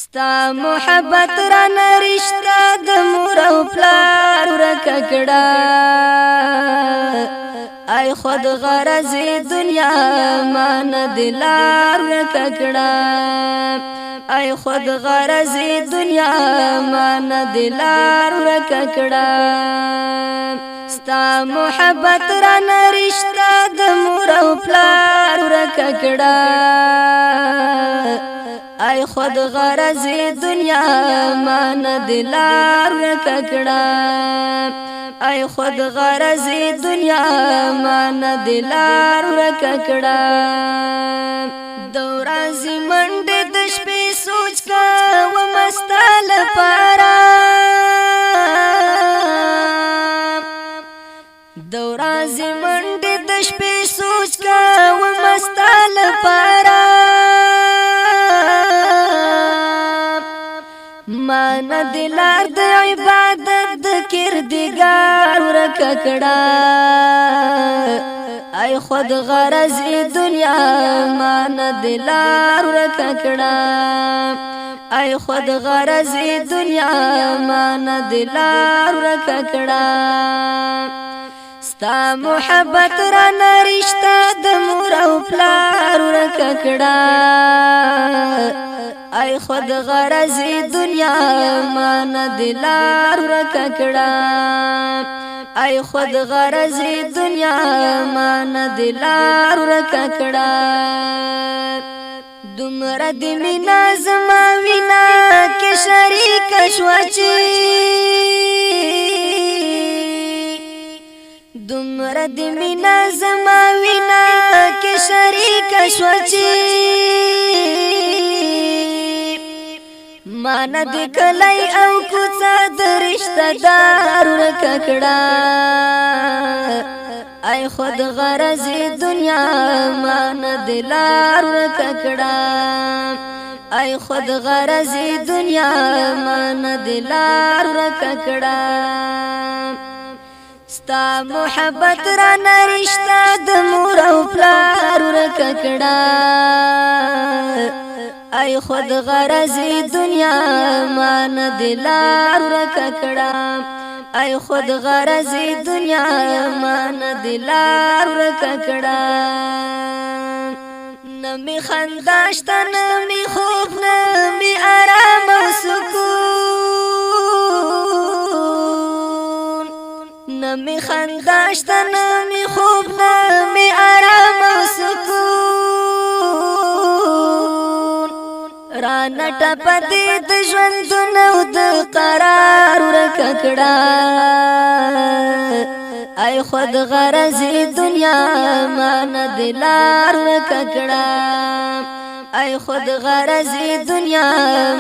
ستا محبت را نرشتا د مور او پلار ورکه کړه ای خود غرض دنیا مان دلار ورکه کړه ای خود غرض دنیا مان دلار ورکه کړه ستا محبت را نرشتا د مور او پلار ورکه کړه ای خود غرض دنیا مان دلار ورکه کړه ای خود غرض دنیا مان دلار ورکه کړه د ورځې منډې د شپې سوچ کا و مستال پارا د ورځې منډې د شپې سوچ کا و مستال پارا مان دلار د عبادت د کردگار ورکه کړه ای خود غرض دنیا مان دلار ورکه کړه ای خود غرض دنیا مان دلار ورکه کړه ستا محبت را نرشتا د مور او پلار ورکه کړه ای خود غرض دنیا مان دلار ورکه کړه ای خود غرض دنیا مان دلار ورکه کړه دومره د مینا زما وینا کې شریک شوه چې دومره د مینا زما وینا کې شریک شوه چې مان د کلی او کوڅه د رشتہ دار ورکه کړه ای خود غرض دنیا مان دلار ورکه کړه ای خود غرض دنیا مان دلار ورکه کړه ستا محبت را نرشتا د مور او پلار ورکه کړه ای خود غرض دنیا مان دلار ورکه کړه ای خود غرض دنیا مان دلار ورکه کړه نمی خنداشتا نمی خوب نمی آرام و سکون نمی خنداشتا نمی خوب نمی آرام و سکون رانا ټپه دې د ژوندونه او د قرار ورکه کړه ای خود غرض دنیا مان دلار ورکه کړه ای خود غرض دنیا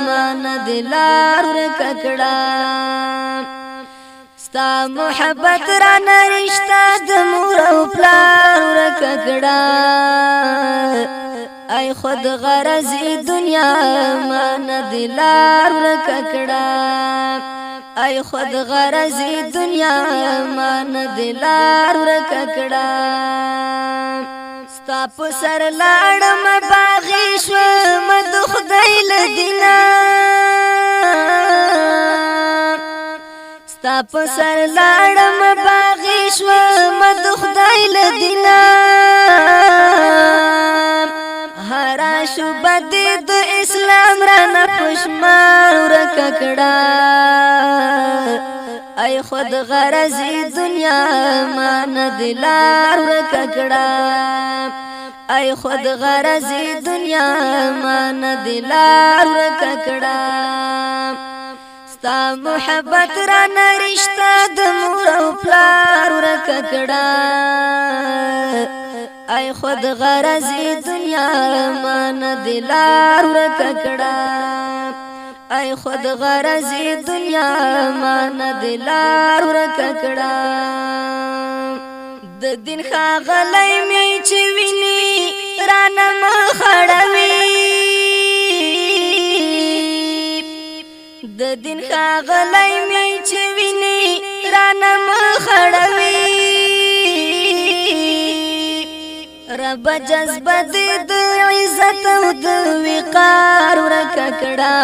مان دلار ورکه کړه ستا محبت را نرشتا د مور او پلار ورکه کړه ای خود غرض دنیا مان دلار ورکه کړه ای خود غرض دنیا مان دلار ورکه کړه ستا په سر لاړم باغی شوم د خدای لدینا ستا په سر لاړم باغی شوم د خدای لدینا هرا شوبد د اسلام را نه پښمار ورکه کړه ای خود غرض دنیا مان دلار ورکه کړه ای خود غرض دنیا مان دلار ورکه کړه ستا محبت را نرشتا د مور او پلار ورکه کړه ای خود غرض دنیا مان دلار ورکه کړه ای خود غرض دنیا مان دلار ورکه کړه د دین ښاغلی می چې ویني رانه مخړوي د دین ښاغلی می چې ویني رانه مخړوي رب جذبه دې د عزت او د وقار ورکه کړه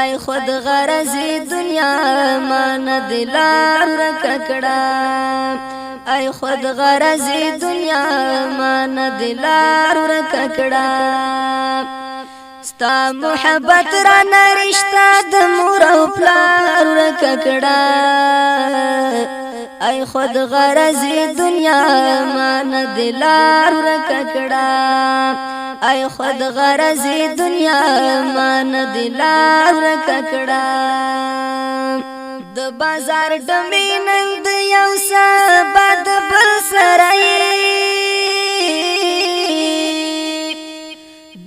ای خود غرضی دنیا مان دلار ورکه کړه ای خود غرضی دنیا مان دلار ورکه کړه ستا محبت را نرشتا د مور او پلار ورکه کړه ای خود غرضی دنیا مان دلار ورکه کړه ای خود غرضی دنیا مان دلار ورکه کړه د بازار ډمینند یو سبد بل سره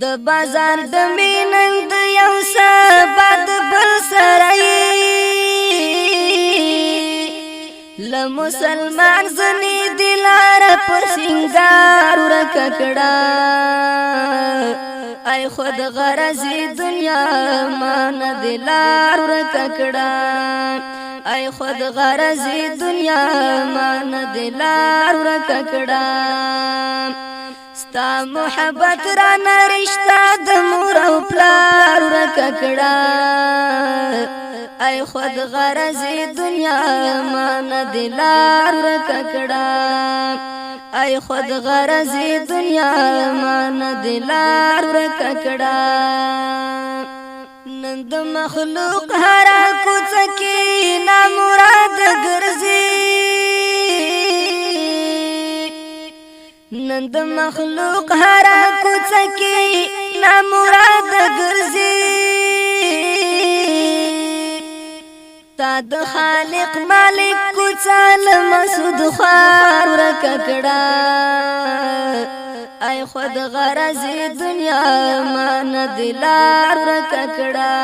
د بازار ډمینند یو سبد بل سره مسلمان زنی دلار پر سنگار ورکه کړه ای خود غرضی دنیا مان دلار ورکه کړه ای خود غرضی دنیا مان دلار ورکه کړه ستا محبت را نرشتا د مور او پلار ورکه کړه ای خود غرضی دنیا مان دلار ورکه کړه ای خود غرضی دنیا مان دلار ورکه کړه نن د مخلوق هر کوڅ کې نا مراد ګرځي نن د مخلوق هر کوڅ کې نا مراد ګرځي تا د خالق مالک کوڅال مسعود خوار ورکه کړه ای خود غرضی دنیا مان دلار ورکه کړه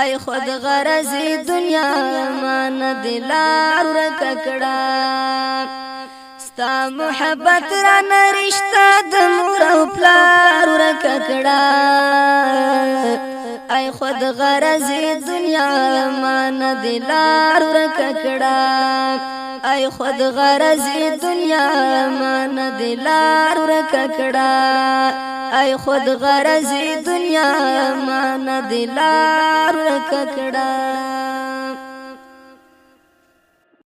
ای خود غرضی دنیا مان دلار ورکه کړه ستا محبت را نرشتا د مور او پلار ورکه کړه ای خود غرضی دنیا مان دلار ورکه کړه ای خود غرضی دنیا مان دلار ورکه کړه ای خود غرضی دنیا مان دلار ورکه کړه